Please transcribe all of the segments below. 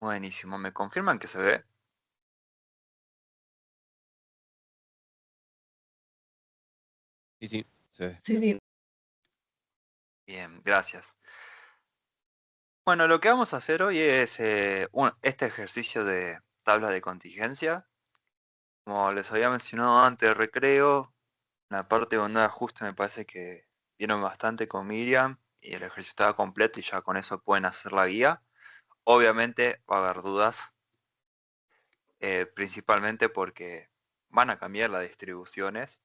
Buenísimo. ¿Me confirman que se ve? Sí, sí, se ve. Sí, sí. Bien, gracias. Bueno, lo que vamos a hacer hoy es este ejercicio de tabla de contingencia. Como les había mencionado antes, recreo, la parte donde ajuste me parece que vieron bastante con Miriam y el ejercicio estaba completo y ya con eso pueden hacer la guía. Obviamente va a haber dudas, principalmente porque van a cambiar las distribuciones.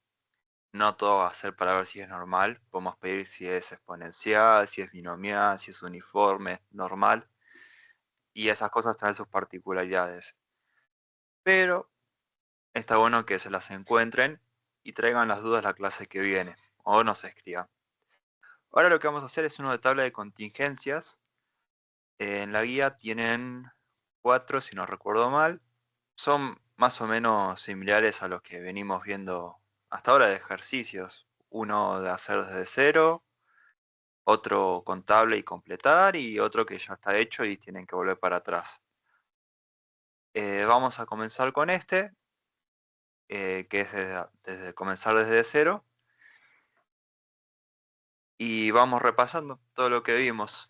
No todo va a ser para ver si es normal. Podemos pedir si es exponencial, si es binomial, si es uniforme, normal. Y esas cosas traen sus particularidades. Pero está bueno que se las encuentren y traigan las dudas la clase que viene. O no se escriban. Ahora lo que vamos a hacer es uno de tabla de contingencias. En la guía tienen 4, si no recuerdo mal. Son más o menos similares a los que venimos viendo hasta ahora de ejercicios. Uno de hacer desde cero, otro contable y completar, y otro que ya está hecho y tienen que volver para atrás. Vamos a comenzar con este, que es desde comenzar desde cero, y vamos repasando todo lo que vimos.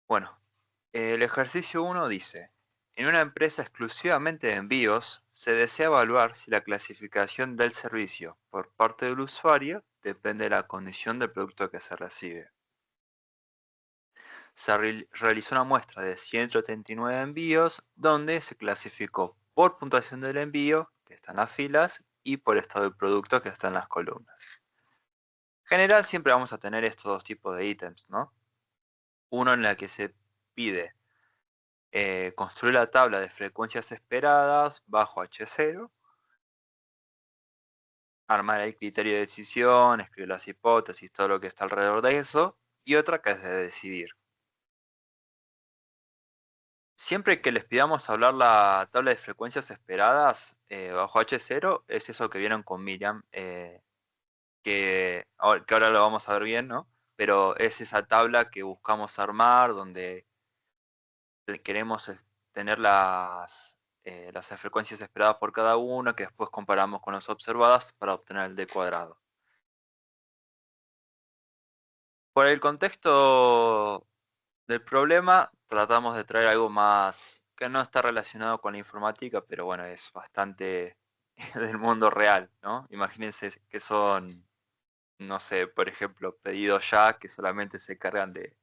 Bueno, el ejercicio 1 dice: en una empresa exclusivamente de envíos, se desea evaluar si la clasificación del servicio por parte del usuario depende de la condición del producto que se recibe. Se realizó una muestra de 139 envíos donde se clasificó por puntuación del envío, que está en las filas, y por estado del producto, que está en las columnas. En general siempre vamos a tener estos dos tipos de ítems, ¿no? Uno en el que se pide construir la tabla de frecuencias esperadas bajo H0, armar el criterio de decisión, escribir las hipótesis, todo lo que está alrededor de eso, y otra que es de decidir. Siempre que les pidamos hablar la tabla de frecuencias esperadas bajo H0, es eso que vieron con Miriam, que ahora lo vamos a ver bien, ¿no? Pero es esa tabla que buscamos armar, donde queremos tener las frecuencias esperadas por cada uno, que después comparamos con las observadas para obtener el D cuadrado. Por el contexto del problema, tratamos de traer algo más que no está relacionado con la informática, pero bueno, es bastante del mundo real, ¿no? Imagínense que son, no sé, por ejemplo, pedidos ya que solamente se cargan de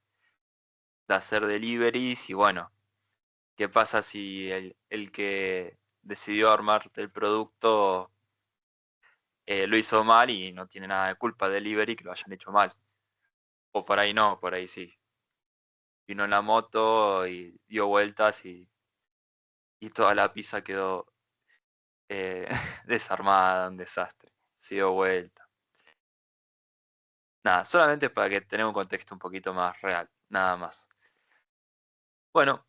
hacer deliveries y bueno, ¿qué pasa si el que decidió armar el producto lo hizo mal y no tiene nada de culpa delivery que lo hayan hecho mal? O por ahí no, por ahí sí. Vino en la moto y dio vueltas y toda la pizza quedó desarmada, un desastre. Se dio vuelta. Nada, solamente para que tengamos un contexto un poquito más real, nada más. Bueno,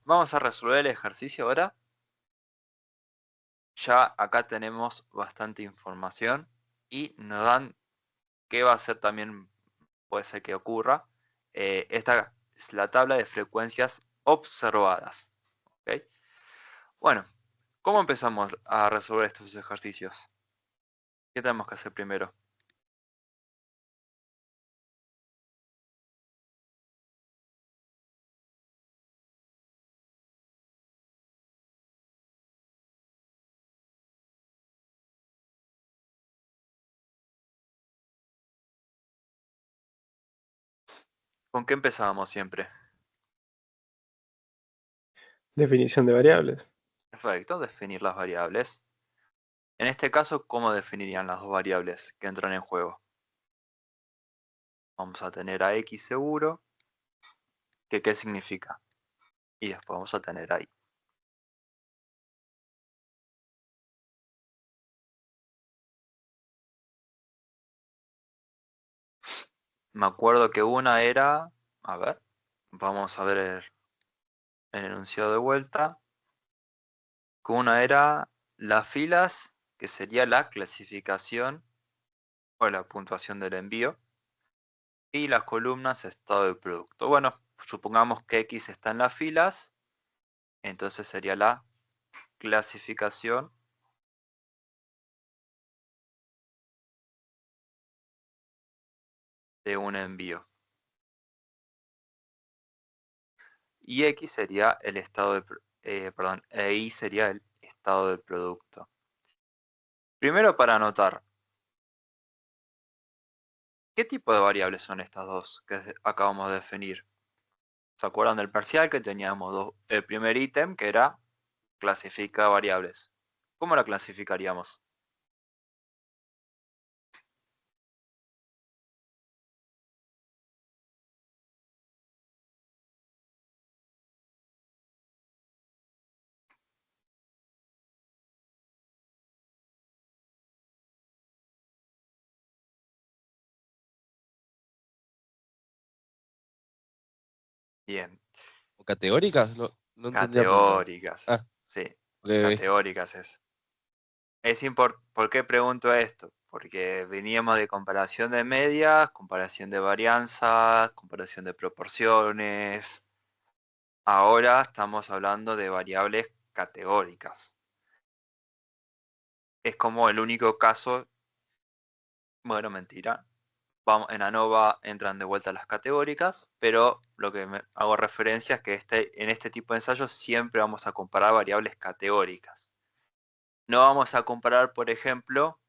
vamos a resolver el ejercicio ahora. Ya acá tenemos bastante información y nos dan qué va a ser también, puede ser que ocurra. Esta es la tabla de frecuencias observadas. ¿Okay? Bueno, ¿cómo empezamos a resolver estos ejercicios? ¿Qué tenemos que hacer primero? ¿Con qué empezábamos siempre? Definición de variables. Perfecto, definir las variables. En este caso, ¿cómo definirían las dos variables que entran en juego? Vamos a tener a x seguro, que ¿qué significa? Y después vamos a tener a y. Me acuerdo que una era, a ver, vamos a ver el enunciado de vuelta, que una era las filas, que sería la clasificación o la puntuación del envío, y las columnas estado de producto. Bueno, supongamos que X está en las filas, entonces sería la clasificación de un envío. Y X sería el estado de, e Y sería el estado del producto. Primero para anotar, ¿qué tipo de variables son estas dos que acabamos de definir? ¿Se acuerdan del parcial que teníamos el primer ítem que era clasifica variables? ¿Cómo la clasificaríamos? Bien, ¿O categóricas? No, no entendí la pregunta. categóricas. Ah, Sí, ok, ok. categóricas es. ¿Por qué pregunto esto? Porque veníamos de comparación de medias, comparación de varianzas, comparación de proporciones. Ahora estamos hablando de variables categóricas. Es como el único caso, bueno, mentira. Vamos, en ANOVA entran de vuelta las categóricas, pero lo que hago referencia es que en este tipo de ensayos siempre vamos a comparar variables categóricas. No vamos a comparar, por ejemplo,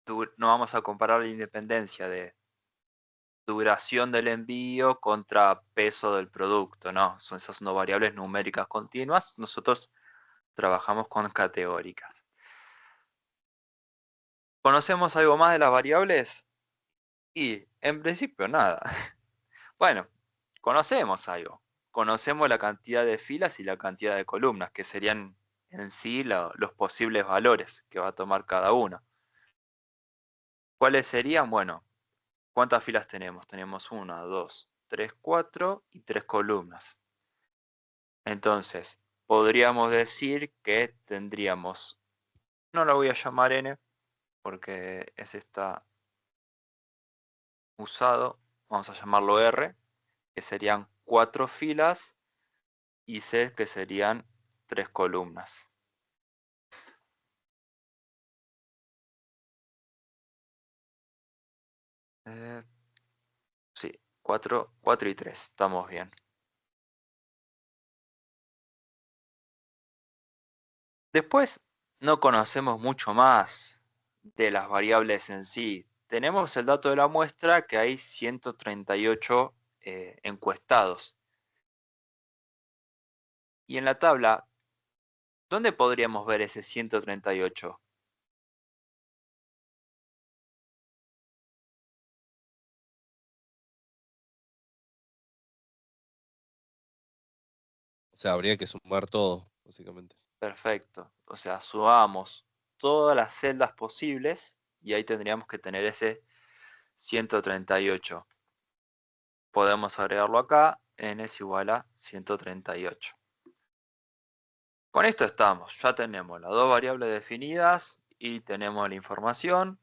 no vamos a comparar la independencia de duración del envío contra peso del producto, no, esas son variables numéricas continuas, nosotros trabajamos con categóricas. ¿Conocemos algo más de las variables? Y en principio nada. Bueno, conocemos algo. Conocemos la cantidad de filas y la cantidad de columnas, que serían en sí los posibles valores que va a tomar cada uno. ¿Cuáles serían? Bueno, ¿cuántas filas tenemos? Tenemos 1, 2, 3, 4 y 3 columnas. Entonces, podríamos decir que tendríamos, no lo voy a llamar n, porque ese está usado, vamos a llamarlo r, que serían 4 filas, y c, que serían 3 columnas. Sí, 4 y 3, estamos bien. Después, no conocemos mucho más de las variables en sí. Tenemos el dato de la muestra que hay 138 encuestados. Y en la tabla, ¿dónde podríamos ver ese 138? O sea, habría que sumar todo, básicamente. Perfecto. O sea, sumamos todas las celdas posibles y ahí tendríamos que tener ese 138. Podemos agregarlo acá, n es igual a 138. Con esto estamos, ya tenemos las dos variables definidas y tenemos la información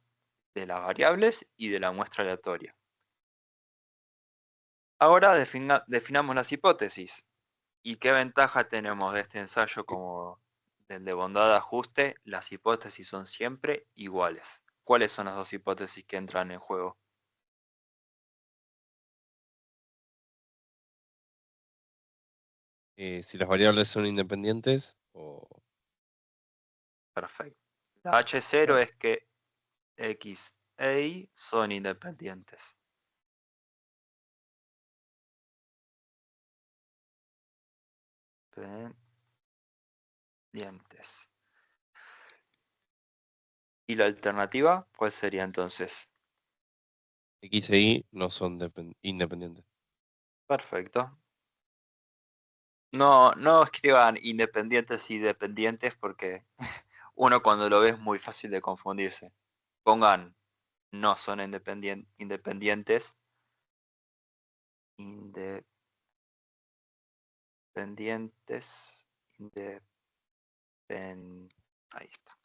de las variables y de la muestra aleatoria. Ahora definamos las hipótesis. ¿Y qué ventaja tenemos de este ensayo como del de bondad de ajuste? Las hipótesis son siempre iguales. ¿Cuáles son las dos hipótesis que entran en juego? Si las variables son independientes o... Perfecto. La H0 es que X e Y son independientes. Pendientes. ¿Y la alternativa cuál sería entonces? X e Y no son independientes. Perfecto. No escriban independientes y dependientes porque uno cuando lo ve es muy fácil de confundirse. Pongan no son independientes. Independientes. Ahí está.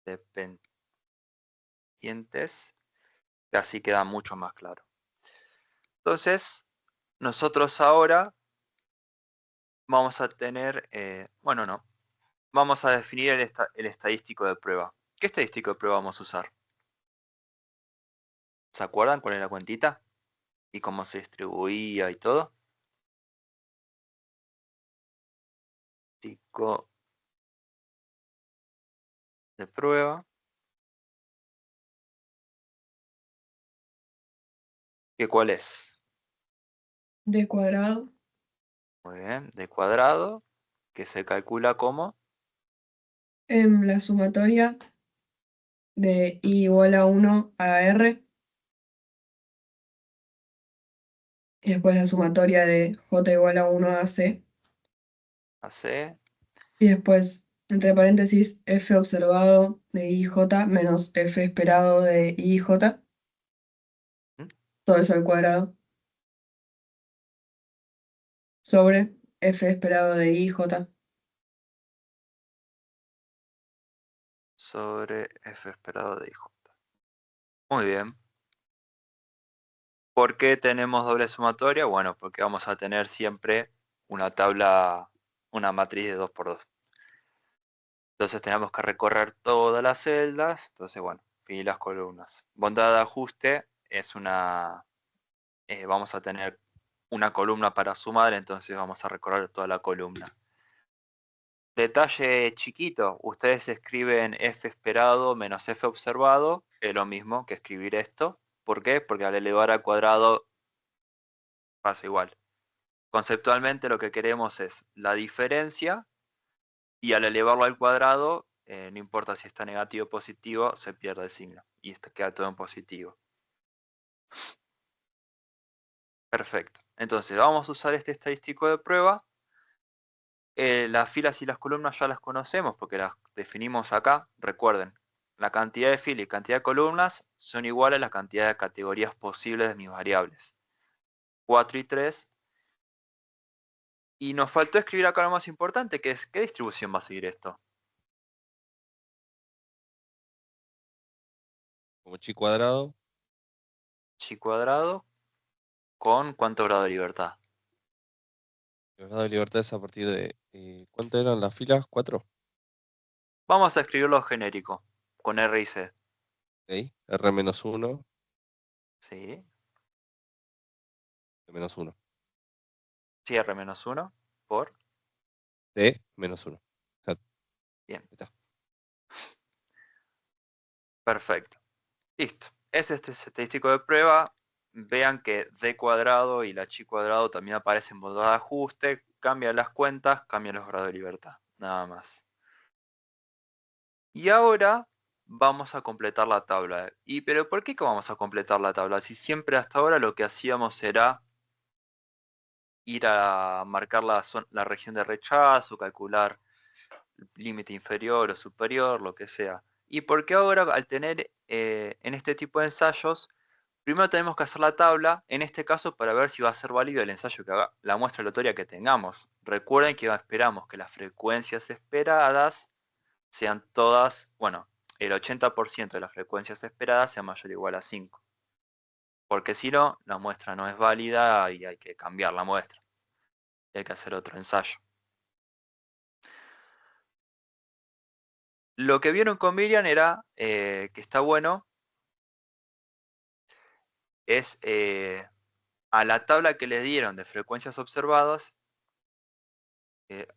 Dependientes. Así queda mucho más claro. Entonces, nosotros ahora vamos a tener, bueno, no, vamos a definir el estadístico de prueba. ¿Qué estadístico de prueba vamos a usar? ¿Se acuerdan cuál es la cuentita? ¿Y cómo se distribuía y todo? Estadístico de prueba. ¿Qué cuál es? D cuadrado. Muy bien, de cuadrado, que se calcula como La sumatoria de I igual a 1 a R. Y después la sumatoria de J igual a 1 a C. AC Y después, entre paréntesis, F observado de IJ menos F esperado de IJ. ¿Mm? Todo eso al cuadrado. Sobre F esperado de IJ. sobre F esperado de IJ. Muy bien. ¿Por qué tenemos doble sumatoria? Bueno, porque vamos a tener siempre una tabla, una matriz de 2 por 2. Entonces tenemos que recorrer todas las celdas. Entonces, bueno, filas, columnas. Bondad de ajuste es una... vamos a tener una columna para sumar, entonces vamos a recorrer toda la columna. Detalle chiquito, ustedes escriben F esperado menos F observado, es lo mismo que escribir esto. ¿Por qué? Porque al elevar al cuadrado pasa igual. Conceptualmente lo que queremos es la diferencia y al elevarlo al cuadrado, no importa si está negativo o positivo, se pierde el signo y queda todo en positivo. Perfecto. Entonces vamos a usar este estadístico de prueba. Las filas y las columnas ya las conocemos porque las definimos acá. Recuerden, la cantidad de filas y cantidad de columnas son iguales a la cantidad de categorías posibles de mis variables. 4 y 3. Y nos faltó escribir acá lo más importante, que es ¿qué distribución va a seguir esto? Como chi cuadrado, Chi cuadrado con ¿cuánto grado de libertad? el grado de libertad es a partir de... ¿cuántas eran las filas? ¿4? Vamos a escribirlo genérico, con R y C. ¿Sí? R menos 1, ¿Sí? menos 1. Sí, R menos 1 por... D menos 1. Bien, Está. perfecto. Listo. Es este estadístico de prueba. Vean que D cuadrado y la chi cuadrado también aparecen en bondad de ajuste. Cambian las cuentas, cambian los grados de libertad. Nada más. Y ahora vamos a completar la tabla. ¿Pero por qué que vamos a completar la tabla? Si siempre hasta ahora lo que hacíamos era ir a marcar la región de rechazo, calcular límite inferior o superior, lo que sea. ¿Y por qué ahora al tener en este tipo de ensayos, primero tenemos que hacer la tabla, en este caso para ver si va a ser válido el ensayo que haga, la muestra aleatoria que tengamos? Recuerden que esperamos que las frecuencias esperadas sean todas, bueno, el 80% de las frecuencias esperadas sea mayor o igual a 5. Porque si no, la muestra no es válida y hay que cambiar la muestra. Y hay que hacer otro ensayo. Lo que vieron con Miriam era que está bueno, es a la tabla que les dieron de frecuencias observadas,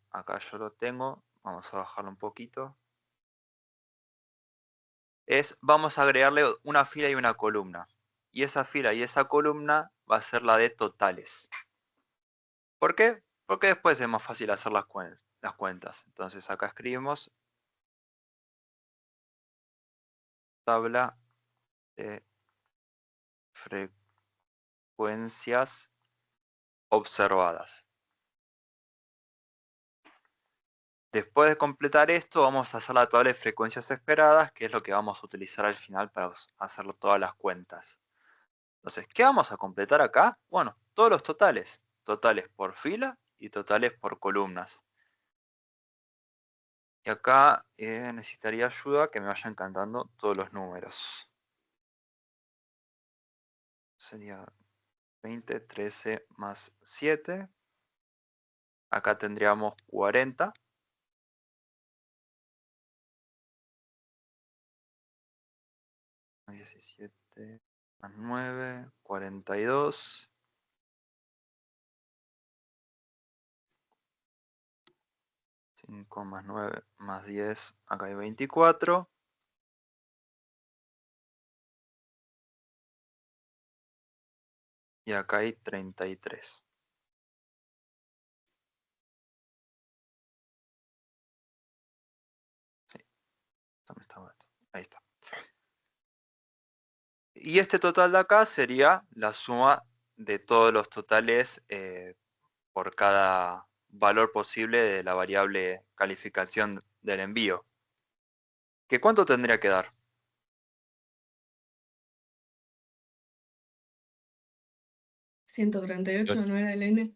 acá yo lo tengo, vamos a bajarlo un poquito, vamos a agregarle una fila y una columna. Y esa fila y esa columna va a ser la de totales. ¿Por qué? Porque después es más fácil hacer las cuentas. Entonces acá escribimos tabla de frecuencias observadas. Después de completar esto, vamos a hacer la tabla de frecuencias esperadas, que es lo que vamos a utilizar al final para hacer todas las cuentas. Entonces, ¿qué vamos a completar acá? Bueno, todos los totales. Totales por fila y totales por columnas. Y acá necesitaría ayuda que me vayan cantando todos los números. Sería 20, 13 más 7. Acá tendríamos 40. Más 17 más 9, 42. 5 más 9 más 10, acá hay 24. Y acá hay 33. Sí, ¿dónde está esto? Ahí está. Y este total de acá sería la suma de todos los totales por cada valor posible de la variable calificación del envío. ¿Qué cuánto tendría que dar? 138, ¿no era el N? Algo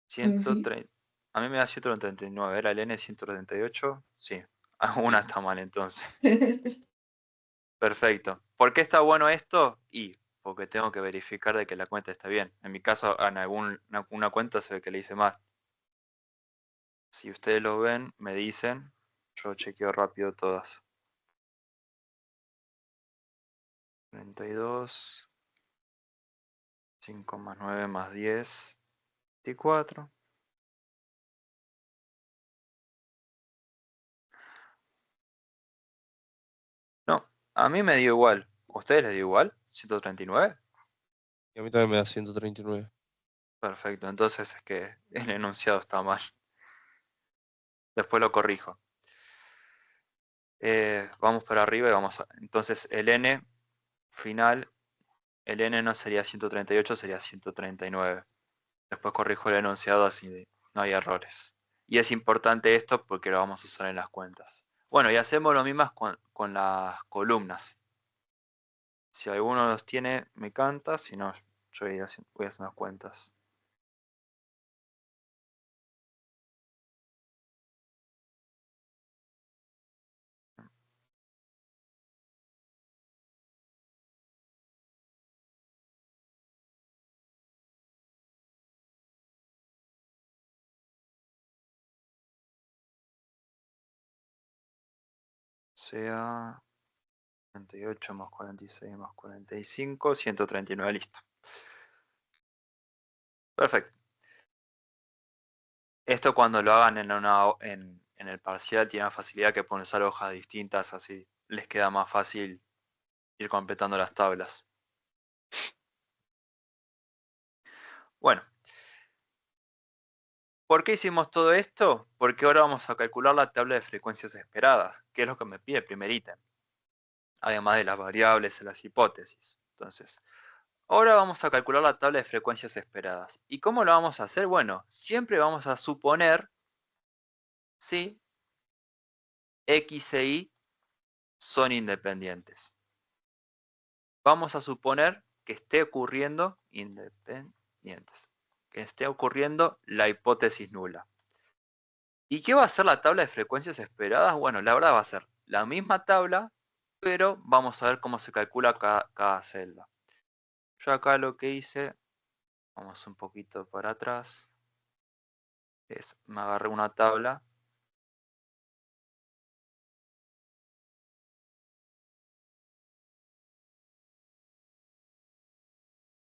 así. 130. A mí me da 139. ¿Era el N 138? Sí. Una está mal entonces. Perfecto. ¿Por qué está bueno esto? Y porque tengo que verificar de que la cuenta está bien. En mi caso, en una cuenta se ve que le hice mal. Si ustedes lo ven, me dicen. Yo chequeo rápido todas. 32. 5 más 9 más 10. 24. No, a mí me dio igual. ¿A ustedes les dio igual? ¿139? Y a mí también me da 139. Perfecto, entonces es que el enunciado está mal. Después lo corrijo. Vamos para arriba y vamos a... Entonces el N final, el N no sería 138, sería 139. Después corrijo el enunciado así no hay errores. Y es importante esto porque lo vamos a usar en las cuentas. Bueno, y hacemos lo mismo con las columnas. Si alguno los tiene, me canta. Si no, yo voy a hacer unas cuentas. Sea 38 más 46 más 45, 139, listo. Perfecto. Esto cuando lo hagan en el parcial tiene la facilidad que pueden usar hojas distintas, así les queda más fácil ir completando las tablas. Bueno, ¿por qué hicimos todo esto? Porque ahora vamos a calcular la tabla de frecuencias esperadas, que es lo que me pide el primer ítem, además de las variables y las hipótesis. Entonces, ahora vamos a calcular la tabla de frecuencias esperadas. ¿Y cómo lo vamos a hacer? Bueno, siempre vamos a suponer, ¿sí?, X e Y son independientes. Vamos a suponer que esté ocurriendo independientes, que esté ocurriendo la hipótesis nula. ¿Y qué va a ser la tabla de frecuencias esperadas? Bueno, la verdad va a ser la misma tabla, pero vamos a ver cómo se calcula cada celda. Yo acá lo que hice, vamos un poquito para atrás, es me agarré una tabla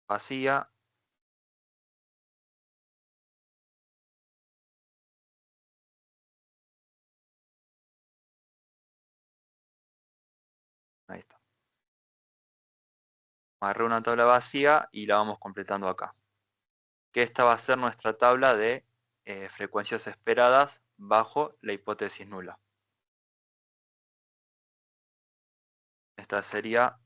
vacía. Ahí está. Agarré una tabla vacía y la vamos completando acá. Que esta va a ser nuestra tabla de frecuencias esperadas bajo la hipótesis nula. Esta sería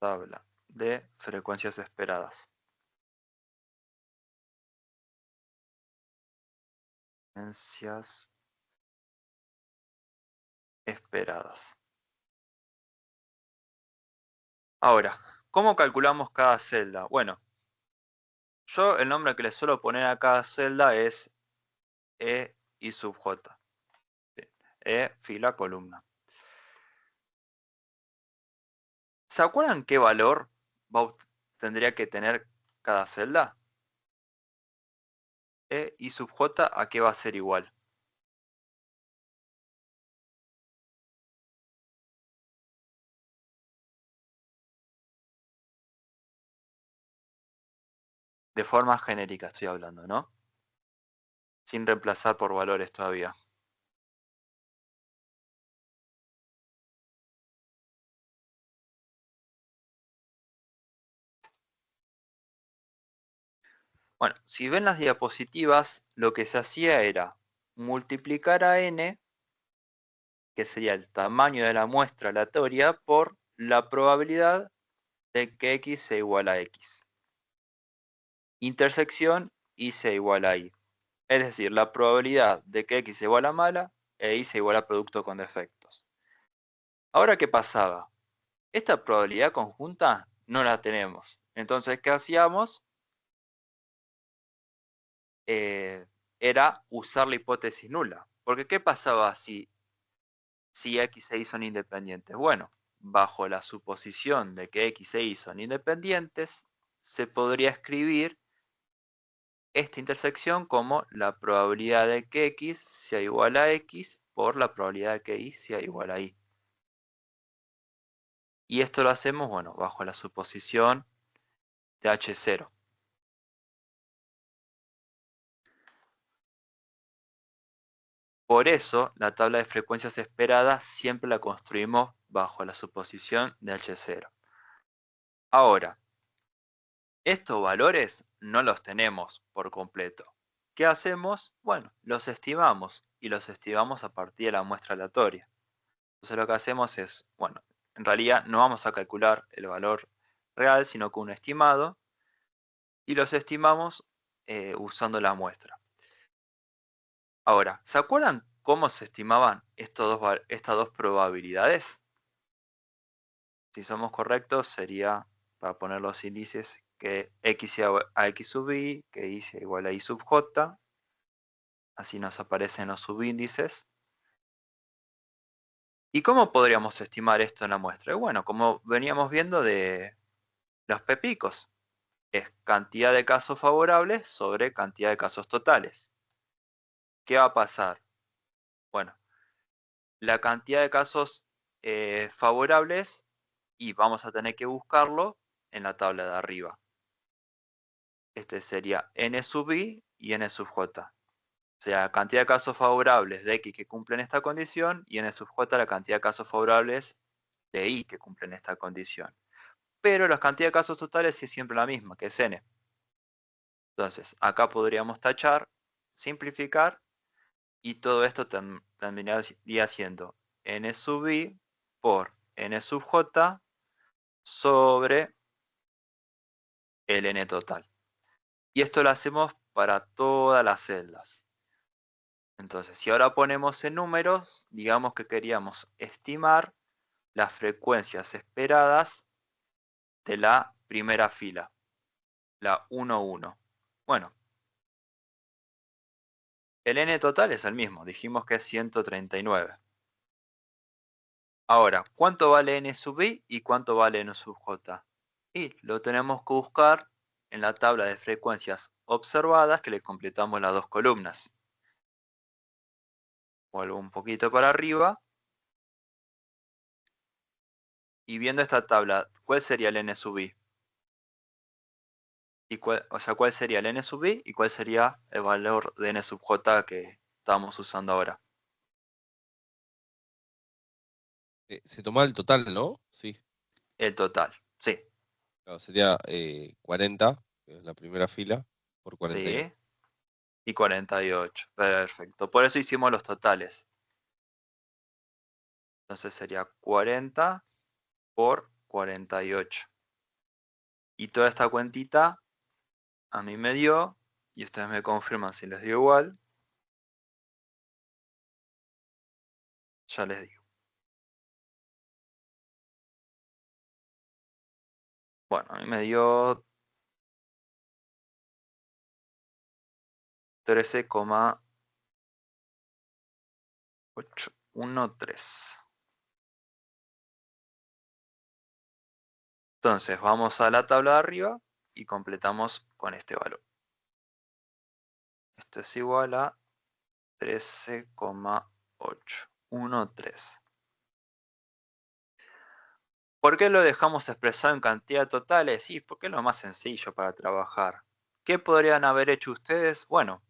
tabla de frecuencias esperadas. Frecuencias esperadas. Ahora, ¿cómo calculamos cada celda? Bueno, yo el nombre que le suelo poner a cada celda es E y sub J. E, fila, columna. ¿Se acuerdan qué valor tendría que tener cada celda? E y sub j, ¿a qué va a ser igual? De forma genérica estoy hablando, ¿no? Sin reemplazar por valores todavía. Bueno, si ven las diapositivas, lo que se hacía era multiplicar a n, que sería el tamaño de la muestra aleatoria, por la probabilidad de que x sea igual a x. Intersección y sea igual a y. Es decir, la probabilidad de que x sea igual a mala e y sea igual a producto con defectos. Ahora, ¿qué pasaba? Esta probabilidad conjunta no la tenemos. Entonces, ¿qué hacíamos? Era usar la hipótesis nula. Porque ¿qué pasaba si x e y son independientes? Bueno, bajo la suposición de que x e y son independientes, se podría escribir esta intersección como la probabilidad de que x sea igual a x por la probabilidad de que y sea igual a y. Y esto lo hacemos, bueno, bajo la suposición de h0. Por eso, la tabla de frecuencias esperadas siempre la construimos bajo la suposición de h0. Ahora, estos valores no los tenemos por completo. ¿Qué hacemos? Bueno, los estimamos y los estimamos a partir de la muestra aleatoria. Entonces lo que hacemos es, bueno, en realidad no vamos a calcular el valor real, sino con un estimado, y los estimamos usando la muestra. Ahora, ¿se acuerdan cómo se estimaban estas dos probabilidades? Si somos correctos, sería, para poner los índices, que x sea a x sub y, que y sea igual a y sub j. Así nos aparecen los subíndices. ¿Y cómo podríamos estimar esto en la muestra? Bueno, como veníamos viendo de los p-picos. Es cantidad de casos favorables sobre cantidad de casos totales. ¿Qué va a pasar? Bueno, la cantidad de casos favorables, y vamos a tener que buscarlo en la tabla de arriba. Este sería n sub i y n sub j. O sea, la cantidad de casos favorables de x que cumplen esta condición y n sub j la cantidad de casos favorables de y que cumplen esta condición. Pero la cantidad de casos totales es siempre la misma, que es n. Entonces, acá podríamos tachar, simplificar, y todo esto terminaría siendo n sub i por n sub j sobre el n total. Y esto lo hacemos para todas las celdas. Entonces, si ahora ponemos en números, digamos que queríamos estimar las frecuencias esperadas de la primera fila, la 1, 1. Bueno, el n total es el mismo, dijimos que es 139. Ahora, ¿cuánto vale n sub i y cuánto vale n sub j? Y lo tenemos que buscar en la tabla de frecuencias observadas que le completamos las dos columnas. Vuelvo un poquito para arriba. Y viendo esta tabla, ¿cuál sería el n sub i? ¿Cuál sería el n sub i y cuál sería el valor de n sub j que estamos usando ahora? Se tomaba el total, ¿no? Sí. El total, sí, Claro, sería 40, que es la primera fila, por 48. sí, y 48, perfecto. Por eso hicimos los totales. Entonces sería 40 por 48. Y toda esta cuentita a mí me dio, y ustedes me confirman si les dio igual, ya les digo. Bueno, a mí me dio 13,813. Entonces vamos a la tabla de arriba y completamos con este valor. Esto es igual a 13,813. ¿Por qué lo dejamos expresado en cantidad totales? Sí, porque es lo más sencillo para trabajar. ¿Qué podrían haber hecho ustedes? Bueno,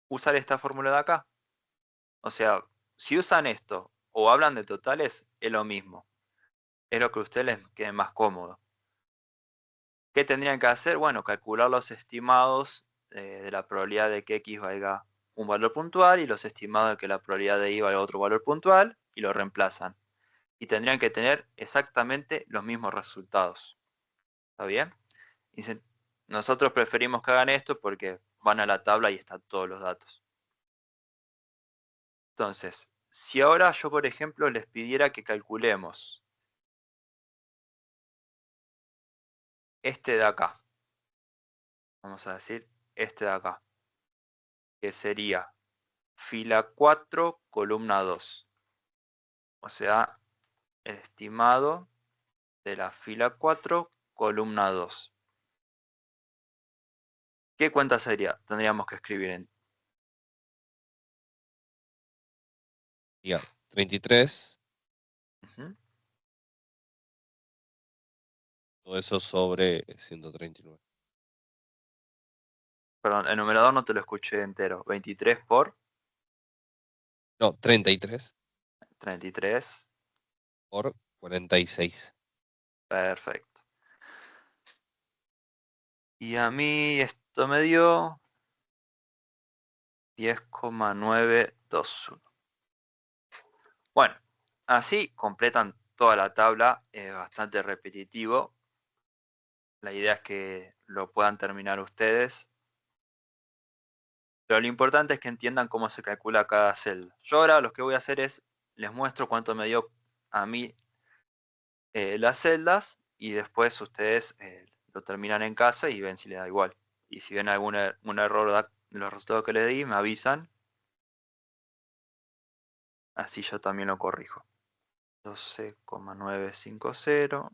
usar esta fórmula de acá. O sea, si usan esto o hablan de totales, es lo mismo. Es lo que a ustedes les quede más cómodo. ¿Qué tendrían que hacer? Bueno, calcular los estimados de la probabilidad de que X valga un valor puntual y los estimados de que la probabilidad de Y valga otro valor puntual y lo reemplazan. Y tendrían que tener exactamente los mismos resultados. ¿Está bien? Dicen, nosotros preferimos que hagan esto porque van a la tabla y están todos los datos. Entonces, si ahora yo, por ejemplo, les pidiera que calculemos este de acá, vamos a decir este de acá, que sería fila 4, columna 2. O sea, el estimado de la fila 4, columna 2. ¿Qué cuenta sería? Tendríamos que escribir en... Diga, 33, todo eso sobre 139. Perdón, el numerador no te lo escuché entero. 23 por No, 33 33. por 46. Perfecto. Y a mí esto me dio 10,921. Bueno, así completan toda la tabla. Es bastante repetitivo. La idea es que lo puedan terminar ustedes. Pero lo importante es que entiendan cómo se calcula cada celda. Yo ahora lo que voy a hacer es, les muestro cuánto me dio a mí las celdas y después ustedes lo terminan en casa y ven si les da igual. Y si ven algún error en los resultados que les di, me avisan. Así yo también lo corrijo. 12,950.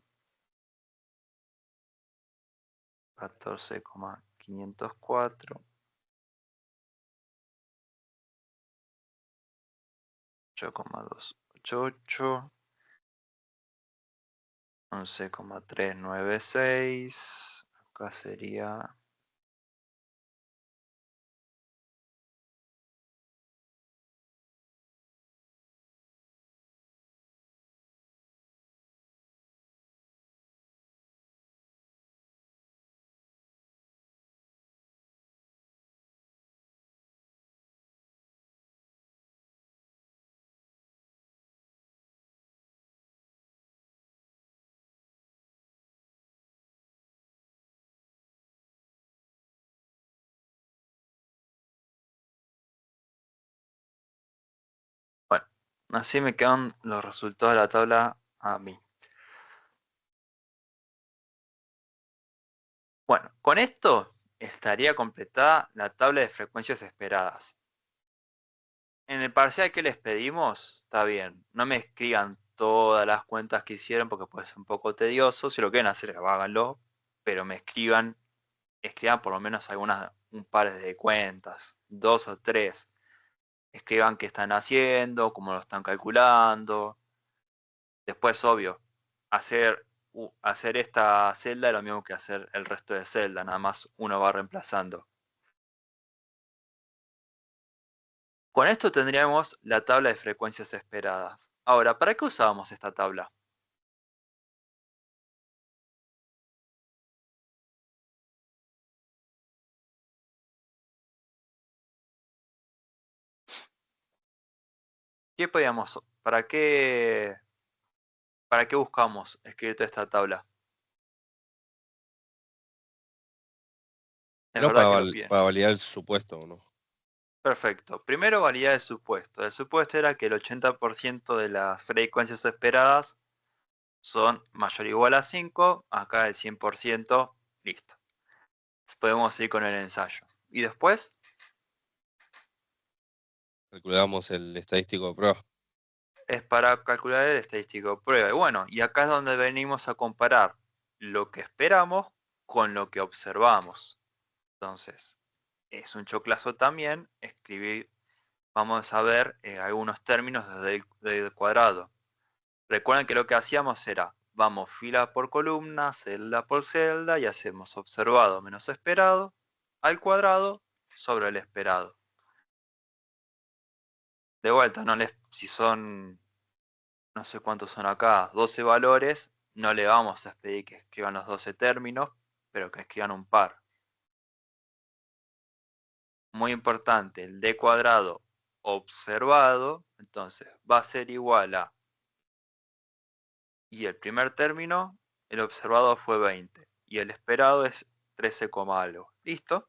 14,504. 8,288. 11,396. Acá sería bueno, así me quedan los resultados de la tabla a mí. Bueno, con esto estaría completada la tabla de frecuencias esperadas. En el parcial que les pedimos, está bien, no me escriban todas las cuentas que hicieron porque puede ser un poco tedioso. Si lo quieren hacer, háganlo, pero me escriban por lo menos un par de cuentas, 2 o 3. Escriban qué están haciendo, cómo lo están calculando. Después, obvio, hacer esta celda es lo mismo que hacer el resto de celda, nada más uno va reemplazando. Con esto tendríamos la tabla de frecuencias esperadas. Ahora, ¿para qué usábamos esta tabla? ¿Para qué buscamos escribir toda esta tabla? Es No verdad que lo piden. para validar el supuesto, ¿o no? Perfecto. Primero validar el supuesto. El supuesto era que el 80% de las frecuencias esperadas son mayor o igual a 5. Acá el 100%. Listo. Podemos seguir con el ensayo. Y después, Calculamos el estadístico de prueba. es para calcular el estadístico de prueba. Y bueno, y acá es donde venimos a comparar lo que esperamos con lo que observamos. Entonces, es un choclazo también escribir, vamos a ver algunos términos desde el cuadrado. Recuerden que lo que hacíamos era, vamos fila por columna, celda por celda, y hacemos observado menos esperado al cuadrado sobre el esperado. De vuelta, si son, no sé cuántos son acá, 12 valores, no le vamos a pedir que escriban los 12 términos, pero que escriban un par. Muy importante, el d cuadrado observado, entonces va a ser igual a, y el primer término, el observado fue 20, y el esperado es 13, algo. ¿Listo?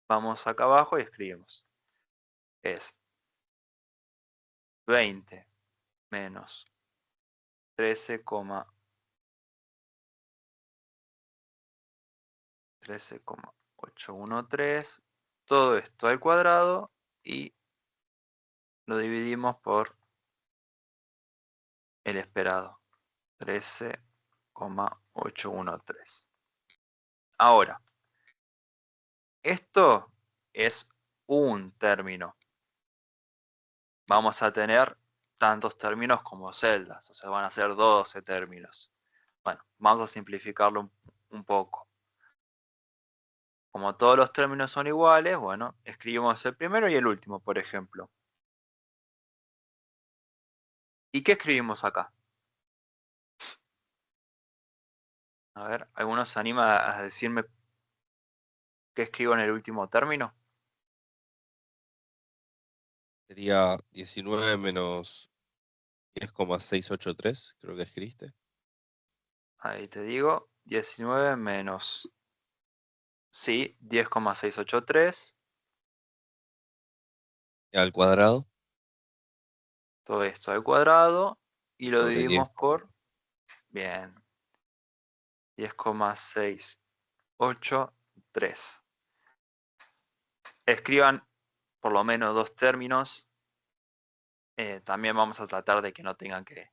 Vamos acá abajo y escribimos. Es 20 menos 13,813, todo esto al cuadrado, y lo dividimos por el esperado, 13,813. Ahora, esto es un término. Vamos a tener tantos términos como celdas, o sea, van a ser 12 términos. Bueno, vamos a simplificarlo un poco. Como todos los términos son iguales, bueno, escribimos el primero y el último, por ejemplo. ¿Y qué escribimos acá? A ver, ¿alguno se anima a decirme qué escribo en el último término? Sería 19 menos 10,683, creo que escribiste. Ahí te digo, 19 menos, sí, 10,683, Al cuadrado todo esto al cuadrado, y lo sobre 10. dividimos por, bien, 10,683. Escriban por lo menos dos términos. También vamos a tratar de que no tengan que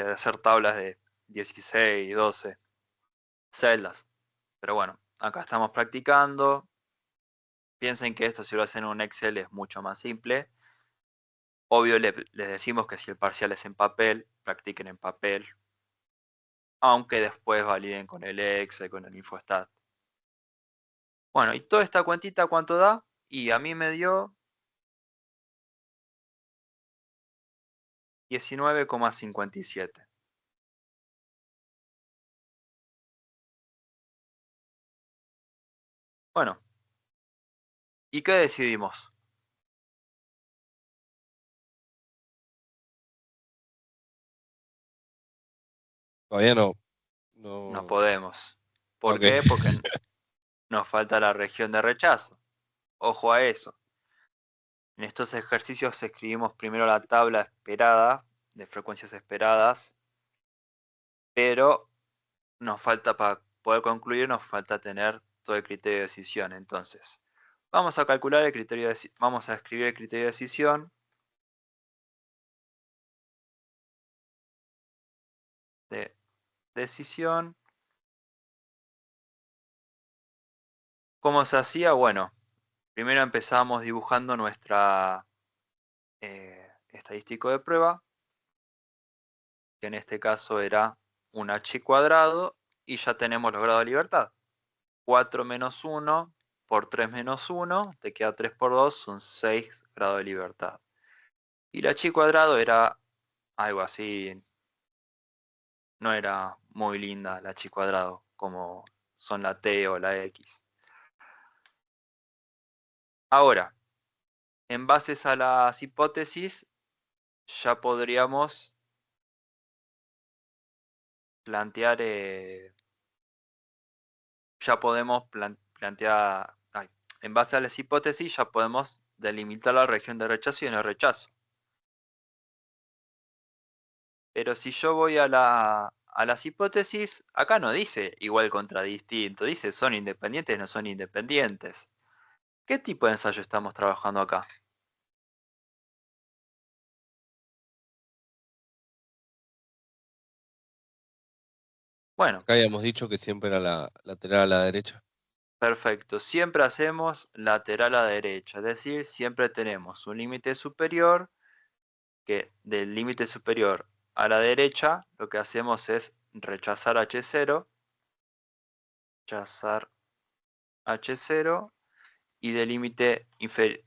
hacer tablas de 16 y 12 celdas. Pero bueno, acá estamos practicando. Piensen que esto, si lo hacen en un Excel, es mucho más simple. Obvio, les decimos que si el parcial es en papel, practiquen en papel, aunque después validen con el Excel, con el Infostat. Bueno, y toda esta cuentita, ¿cuánto da? Y a mí me dio 19,57. Bueno, ¿y qué decidimos? Todavía no. No No. podemos. ¿Por Ok. qué? Porque nos falta la región de rechazo. Ojo a eso. En estos ejercicios escribimos primero la tabla esperada, de frecuencias esperadas, pero nos falta, para poder concluir, nos falta tener todo el criterio de decisión. Entonces, vamos a calcular el criterio de, vamos a escribir el criterio de decisión. De decisión. ¿Cómo se hacía? Bueno, primero empezamos dibujando nuestra estadístico de prueba, que en este caso era un h cuadrado, y ya tenemos los grados de libertad. 4 menos 1 por 3 menos 1, te queda 3 por 2, son 6 grados de libertad. Y la h cuadrado era algo así, no era muy linda la h cuadrado, como son la t o la x. Ahora, en base a las hipótesis, ya podríamos plantear, ya podemos plantear, en base a las hipótesis ya podemos delimitar la región de rechazo y no rechazo. Pero si yo voy a las hipótesis, acá no dice igual contra distinto, dice son independientes, no son independientes. ¿Qué tipo de ensayo estamos trabajando acá? Bueno, Acá habíamos dicho que siempre era la lateral a la derecha. perfecto. Siempre hacemos lateral a derecha, es decir, siempre tenemos un límite superior que del límite superior a la derecha lo que hacemos es rechazar H0, rechazar H0 y del límite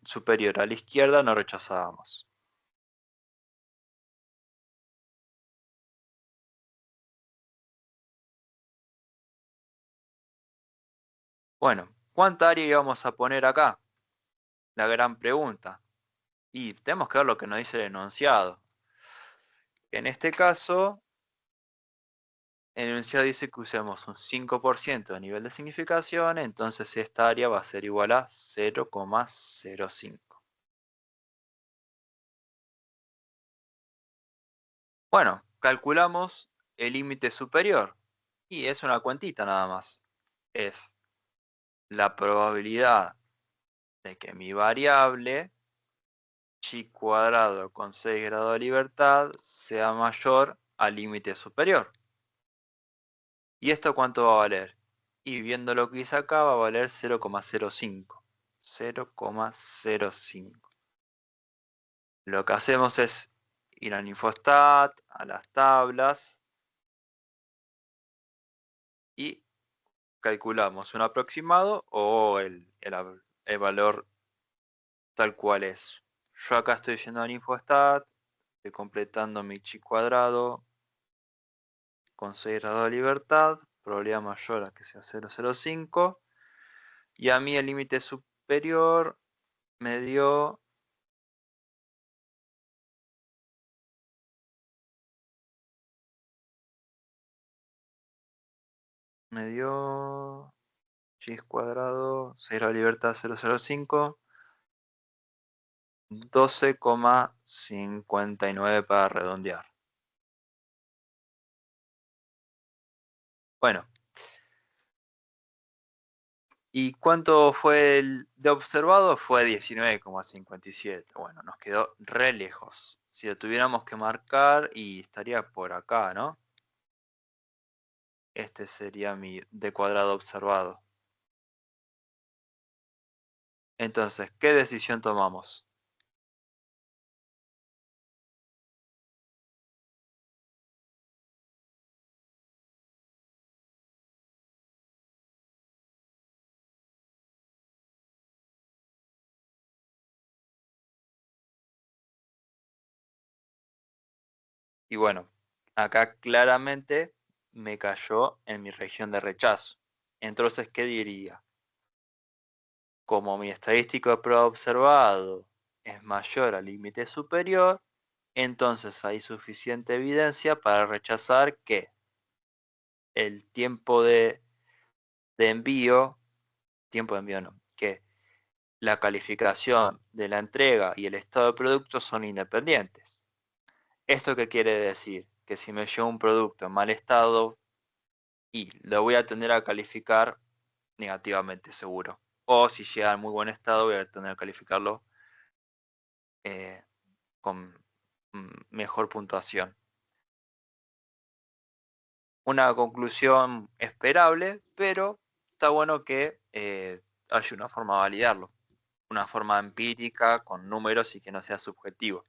superior a la izquierda no rechazábamos. Bueno, ¿cuánta área íbamos a poner acá? La gran pregunta. Y tenemos que ver lo que nos dice el enunciado. En este caso, el enunciado dice que usemos un 5% de nivel de significación, entonces esta área va a ser igual a 0,05. Bueno, calculamos el límite superior. Y es una cuentita nada más. Es la probabilidad de que mi variable chi cuadrado con 6 grados de libertad sea mayor al límite superior. ¿Y esto cuánto va a valer? Y viendo lo que hice acá va a valer 0,05. 0,05. Lo que hacemos es ir al Infostat, a las tablas y calculamos un aproximado o el valor tal cual es. Yo acá estoy yendo al Infostat, estoy completando mi chi cuadrado con 6 grados de libertad, probabilidad mayor a que sea 0,05. Y a mí el límite superior me dio x cuadrado, 6 grados de libertad 0,05, 12,59 para redondear. Bueno, ¿y cuánto fue el de observado? Fue 19,57. Bueno, nos quedó re lejos. Si lo tuviéramos que marcar, y estaría por acá, ¿no? Este sería mi d cuadrado observado. Entonces, ¿qué decisión tomamos? Y bueno, acá claramente me cayó en mi región de rechazo. Entonces, ¿qué diría? Como mi estadístico de prueba observado es mayor al límite superior, entonces hay suficiente evidencia para rechazar que el tiempo de envío, no, que la calificación de la entrega y el estado de producto son independientes. ¿Esto qué quiere decir? Que si me llega un producto en mal estado y lo voy a tener a calificar negativamente seguro. O si llega en muy buen estado voy a tener que calificarlo con mejor puntuación. Una conclusión esperable, pero está bueno que haya una forma de validarlo. Una forma empírica, con números y que no sea subjetivo.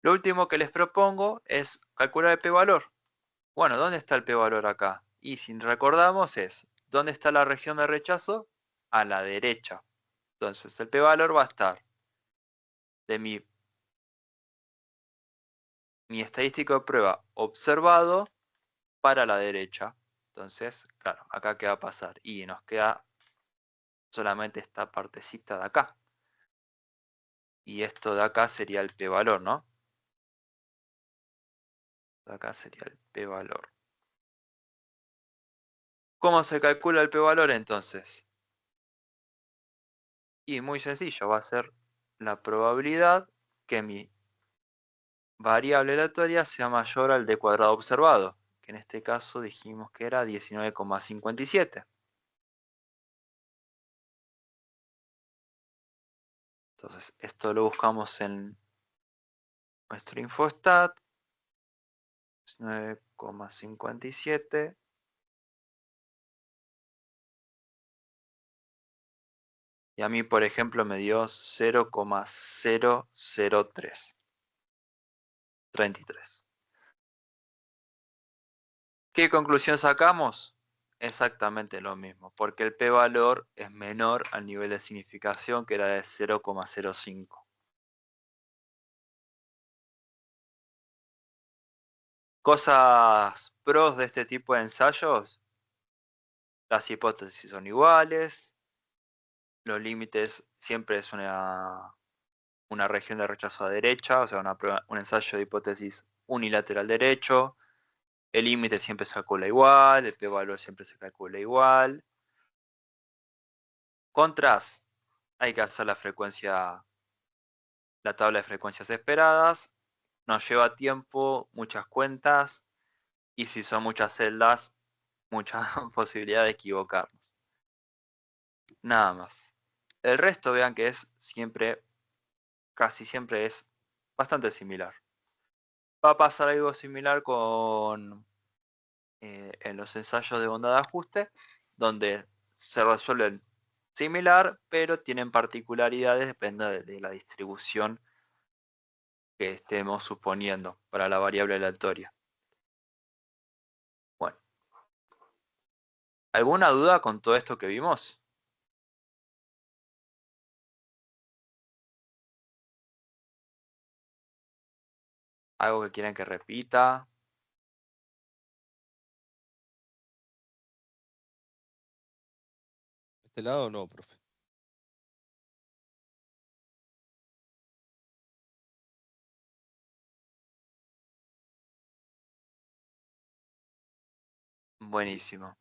Lo último que les propongo es calcular el p-valor. Bueno, ¿dónde está el p-valor acá? Y si recordamos es, ¿dónde está la región de rechazo? A la derecha. Entonces el p-valor va a estar de mi estadístico de prueba observado para la derecha. Entonces, claro, acá ¿qué va a pasar? Y nos queda solamente esta partecita de acá. Y esto de acá sería el p-valor, ¿no? De acá sería el p-valor. ¿Cómo se calcula el p-valor entonces? Y muy sencillo, va a ser la probabilidad que mi variable aleatoria sea mayor al d cuadrado observado, que en este caso dijimos que era 19,57. Entonces, esto lo buscamos en nuestro Infostat. 9,57. Y a mí, por ejemplo, me dio 0,003. 33. ¿Qué conclusión sacamos? Exactamente lo mismo, porque el p-valor es menor al nivel de significación, que era de 0,05. Cosas pros de este tipo de ensayos: las hipótesis son iguales, los límites siempre es una región de rechazo a derecha, o sea, un ensayo de hipótesis unilateral derecho. El límite siempre se calcula igual, el p-valor siempre se calcula igual. Contras: hay que hacer la tabla de frecuencias esperadas, nos lleva tiempo, muchas cuentas, y si son muchas celdas, mucha posibilidad de equivocarnos. Nada más. El resto, vean que es siempre, casi siempre es bastante similar. Va a pasar algo similar en los ensayos de bondad de ajuste, donde se resuelven similar, pero tienen particularidades, depende de la distribución que estemos suponiendo para la variable aleatoria. Bueno, ¿alguna duda con todo esto que vimos? ¿Algo que quieran que repita? ¿De este lado no, profe? Buenísimo.